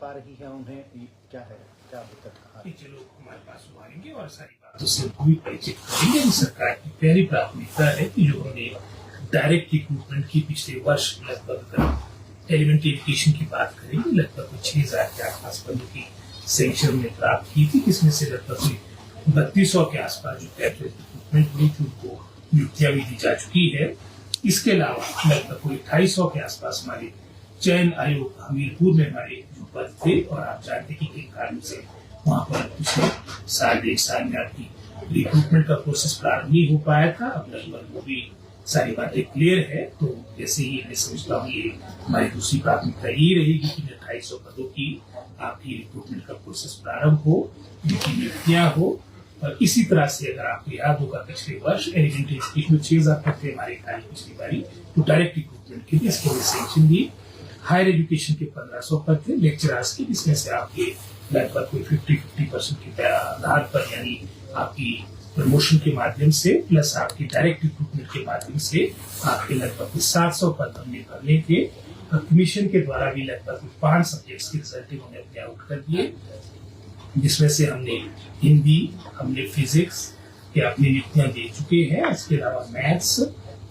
पा रही है उन्हें, क्या है, क्या दिक्कत है? चलो हमारे पास आएंगे और सारी बातों से भी परिचित करेंगे। सरकार की पहली प्राथमिकता है कि जो हमने डायरेक्ट रिक्रूटमेंट की पिछले वर्ष लगभग एलिमेंट्री एजुकेशन की बात करेंगे, लगभग 6,000 के आसपास पदों की सैंक्शन ने प्राप्त की थी, जिसमें से लगभग 3200 के आसपास जो कैडर रिक्रूटमेंट हुई थी उनको नियुक्तियां भी दी जा चुकी है। इसके अलावा लगभग 2800 के आसपास हमारे चयन आयोग हमीरपुर में हमारे जो पद थे, और आप जानते हैं कि कारण से वहाँ पर पिछले साल 1.5 साल में आपकी रिक्रूटमेंट का प्रोसेस प्रारंभ नहीं हो पाया था। अब लगभग वो भी सारी बातें क्लियर है। तो जैसे ही मैं समझता हूँ ये हमारी दूसरी प्राथमिकता ये रहेगी कि 2800 पदों की आपकी रिक्रूटमेंट का प्रोसेस प्रारंभ हो, उनकी नियुक्तियां हो। और इसी तरह से अगर आपको याद होगा पिछले वर्ष एलिमेंट्री एजुकेशन में 6,000 पद थे हमारे खाली पिछली बारी, तो डायरेक्ट रिक्रूटमेंट के लिए इसके लिए सैंक्शन दी। हायर एजुकेशन के 1500 पद थे लेक्चरर्स के, जिसमें से आपके लगभग कोई 50% के आधार पर, यानी आपकी प्रमोशन के माध्यम से प्लस आपकी डायरेक्ट रिक्रूटमेंट के माध्यम से आपके लगभग 700 पद हमने भरने थे। कमीशन के द्वारा भी लगभग 5 सब्जेक्ट्स के रिजल्ट उन्होंने अपने आउट कर दिए, जिसमें से हमने हिंदी, हमने फिजिक्स के अपनी नियुक्तियां दे चुके हैं। इसके अलावा मैथ्स,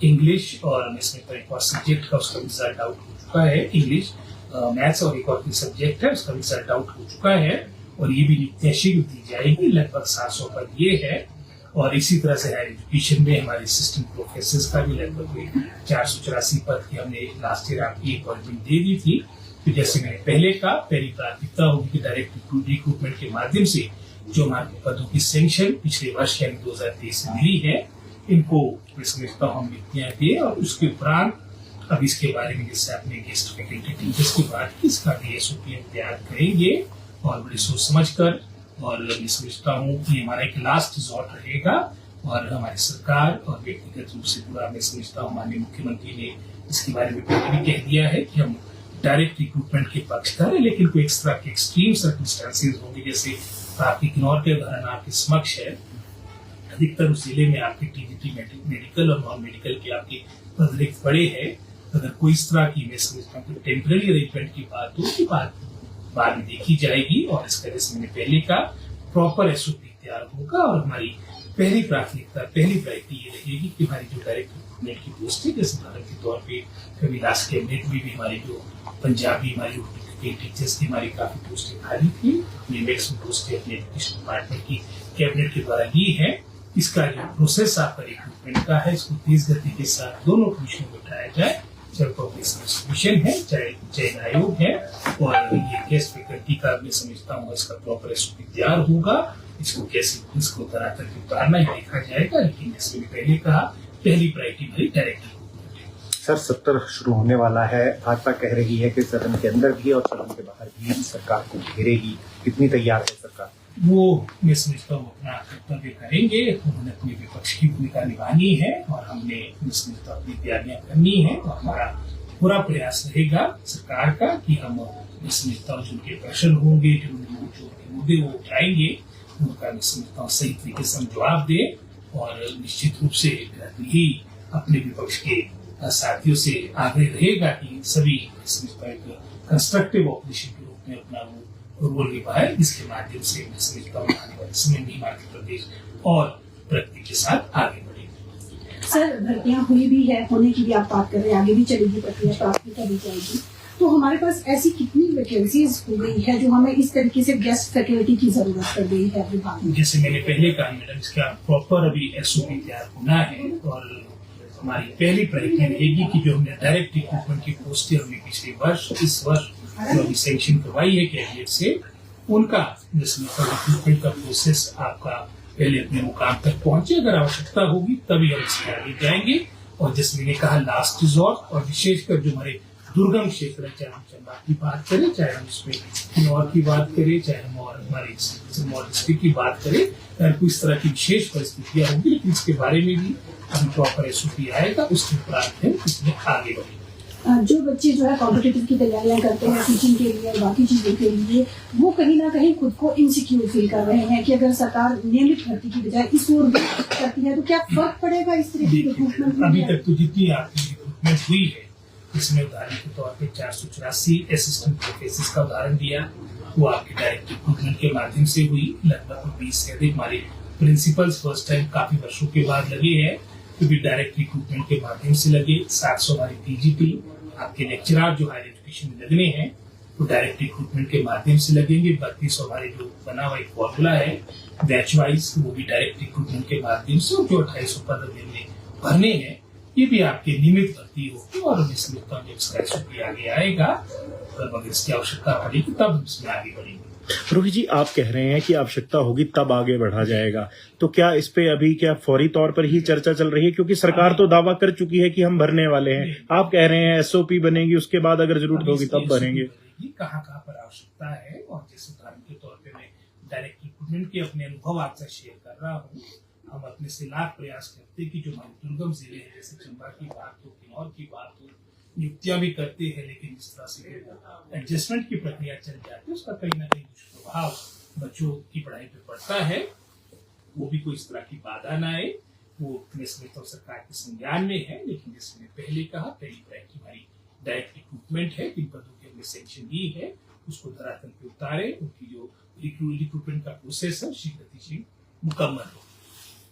इंग्लिश और इसमें पर एक और सब्जेक्ट का उसका रिजल्ट आउट हो चुका है। इंग्लिश, मैथ्स और एक और सब्जेक्ट है उसका रिजल्ट आउट हो चुका है, और ये भी नियुक्तियां शीघ्र दी जाएगी। लगभग 700 पद ये है। और इसी तरह से हायर एजुकेशन में हमारे असिस्टेंट प्रोफेसर का भी लगभग 484 पद की हमने लास्ट ईयर आपकी अपॉइंटमेंट दे दी थी। तो जैसे मैंने पहले कहा, पहली प्राथमिकता होगी कि डायरेक्ट रिक्रूटमेंट के माध्यम से जो हमारे पदों की सैंक्शन पिछले वर्ष यानी 2023 से मिली है, इनको मैं समझता हूँ हम नियुक्तियां दें। और उसके उपरांत अब इसके बारे में जैसे आपने गेस्ट फैकल्टी टीचर्स की बात की, इसका भी एसओपी तैयार करेंगे और बड़ी सोच समझ कर। और मैं समझता हूँ कि हमारा एक लास्ट रिजॉर्ट रहेगा, और हमारी सरकार और व्यक्तिगत रूप से पूरा मैं समझता हूँ माननीय मुख्यमंत्री ने इसके बारे में पहले भी कह दिया है कि हम डायरेक्ट रिक्रूटमेंट के पक्षधर है, लेकिन कोई एक्स्ट्रा के एक्सट्रीम सर्कमस्टांसेस होंगे, जैसे आपकी किन्नौर के उदाहरण आपके समक्ष है। अधिकतर उस जिले में आपके टीजीटी मेडिकल और नॉन मेडिकल के आपके पद रिक्त पड़े हैं। अगर कोई इस तरह की मैं समझता हूँ टेम्पररी अरेंजमेंट की बात हो, उसकी बात बाद में देखी जाएगी। और इसका जैसे मैंने पहले का प्रॉपर एसओपी तैयार होगा। और हमारी पहली प्राथमिकता, पहली प्रायोरिटी ये रहेगी कि हमारी जो डायरेक्ट रिक्रूटमेंट की पोस्ट है, जैसे उदाहरण के तौर पे कभी लास्ट कैबिनेट में भी हमारी जो पंजाबी हमारी के टीचर्स की हमारी काफी पोस्टें खाली थी, हमने मैक्सिमम पोस्टें अपने एजुकेशन डिपार्टमेंट की कैबिनेट के द्वारा ली है। इसका जो प्रोसेस आपका रिक्रूटमेंट का है, इसको तेज गति के साथ दोनों कमीशनों में उठाया जाए, चाहे कमीशन है चाहे चयन आयोग है। और ये गेस्ट फैकल्टी का मैं समझता हूँ इसका प्रॉपर एसओपी तैयार होगा। इसको कैसे इसको तरह करके उतारना ही देखा जाएगा, लेकिन जैसे मैंने पहले कहा, पहली प्रायोरिटी हमारी डायरेक्ट रिक्रूटमेंट है। सर, सत्र शुरू होने वाला है, भाजपा कह रही है कि सदन के अंदर भी और सदन के बाहर भी सरकार को घेरेगी, कितनी तैयार है सरकार? वो मैं समझता हूँ अपना कर्तव्य करेंगे, उन्होंने अपने विपक्ष की भूमिका निभानी है और हमने मैं समझता हूँ अपनी तैयारियां करनी है। और हमारा पूरा प्रयास रहेगा सरकार का कि हम मैं समझता हूँ जिनके प्रश्न होंगे, जो मुद्दे वो उठाएंगे, उनका मैं समझता हूँ सही तरीके से हम जवाब दें। और निश्चित रूप से ही अपने विपक्ष के साथियों से आग्रह रहेगा कि सभी समझता है कंस्ट्रक्टिव ऑपोजिशन के रूप में अपना रोल निभाए, जिसके माध्यम से मैं समझता हूँ आने वाले समय में मध्य प्रदेश और प्रगति के साथ आगे बढ़ेगा। सर, भर्तियां हुई भी है, होने की भी आप बात कर रहे हैं, आगे भी चलेगी प्रक्रिया, प्राथमिकता दी जाएगी। तो हमारे पास ऐसी कितनी वैकेंसीज हो गई है जो हमें इस तरीके से गेस्ट फैकल्टी की जरूरत पड़ गई है विभाग में? जैसे मैंने पहले कहा मैडम, इसका प्रॉपर अभी एसओपी तैयार होना है। और हमारी पहली प्रायोरिटी रहेगी कि जो हमने डायरेक्ट रिक्रूटमेंट की पोस्टें हमने पिछले वर्ष इस वर्ष जो अभी सैंक्शन करवाई है कैबिनेट से, उनका रिक्रूटमेंट का प्रोसेस आपका पहले अपने मुकाम तक पहुंचे। अगर आवश्यकता होगी तभी हम इसके आगे जाएंगे। और जैसे मैंने कहा लास्ट रिजॉर्ट, और विशेषकर जो हमारे दुर्गम क्षेत्र है, चाहे हम चंबा की बात करें, चाहे हम इसमें किन्नौर की बात करें, चाहे हम और हमारे सिरमौर डिस्ट्रिक्ट की बात करें, अगर कोई इस तरह की विशेष परिस्थितियां होंगी, लेकिन इसके बारे में भी हम प्रॉपर एसओपी आएगा, उसके उपरांत हम इसमें आगे बढ़ेंगे। जो बच्चे जो है कॉम्पिटिटिव की तैयारियां करते हैं टीचिंग के लिए और बाकी चीजों के लिए, वो कहीं ना कहीं खुद को इनसिक्योर फील कर रहे हैं कि अगर सरकार नियमित भर्ती की बजाय इस ओर करती है तो क्या फर्क पड़ेगा इस तरह की रिक्रूटमेंट में? अभी तक तो जितनी आपकी रिक्रूटमेंट हुई है इसमें उदाहरण के तौर पे 484 असिस्टेंट प्रोफेसर का उदाहरण दिया, वो आपके डायरेक्ट रिक्रूटमेंट के माध्यम से हुई। लगभग 20 से अधिक हमारे प्रिंसिपल्स फर्स्ट टाइम काफी वर्षों के बाद लगे हैं, क्योंकि डायरेक्ट रिक्रूटमेंट के माध्यम से लगे। 700 हमारे टीजीटी आपके लेक्चरर जो हायर एजुकेशन में लगने हैं वो डायरेक्ट रिक्रूटमेंट के माध्यम से लगेंगे। 3200 हमारे जो बना हुआ एक फॉर्मूला है बैच वाइज, वो भी डायरेक्ट रिक्रूटमेंट के माध्यम से, जो 2800 पद भरने हैं ये भी आपके नियमित भर्ती होगी। और मैं समझता हूँ जब इसका SOP आगे आएगा, तब अगर इसकी आवश्यकता पड़ेगी तब हम इसमें आगे बढ़ेंगे। रोहित जी, आप कह रहे हैं कि आवश्यकता होगी तब आगे बढ़ा जाएगा, तो क्या इस पे अभी क्या फौरी तौर पर ही चर्चा चल रही है? क्योंकि सरकार तो दावा कर चुकी है कि हम भरने वाले हैं, आप कह रहे हैं SOP बनेगी, उसके बाद अगर जरूरत होगी तब भरेंगे। कहाँ कहाँ पर आवश्यकता है, और जैसे उदाहरण के तौर पे मैं डायरेक्ट रिक्रूटमेंट के अपने अनुभव आपसे शेयर कर रहा हूँ। हम अपने से लाख प्रयास करते हैं कि जो हमारे दुर्गम जिले हैं, जैसे चंबा की बात हो, किन्नौर की बात हो, नियुक्तियां भी करते हैं, लेकिन जिस तरह से एडजस्टमेंट की प्रक्रिया चल जाती है उसका कहीं ना कहीं दुष्प्रभाव बच्चों की पढ़ाई पे पड़ता है। वो भी कोई इस तरह की बाधा ना आए, वो मैं समझता हूँ सरकार के संज्ञान में है। लेकिन जैसे मैं पहले कहा, पहली तरह की हमारी डायरेक्ट रिक्रूटमेंट है, जिन पदों की हमने सेंक्शन दी है उसको धरातल पे उतारे, उनकी जो रिक्रूटमेंट का प्रोसेस है शीघ्र मुकम्मल हो।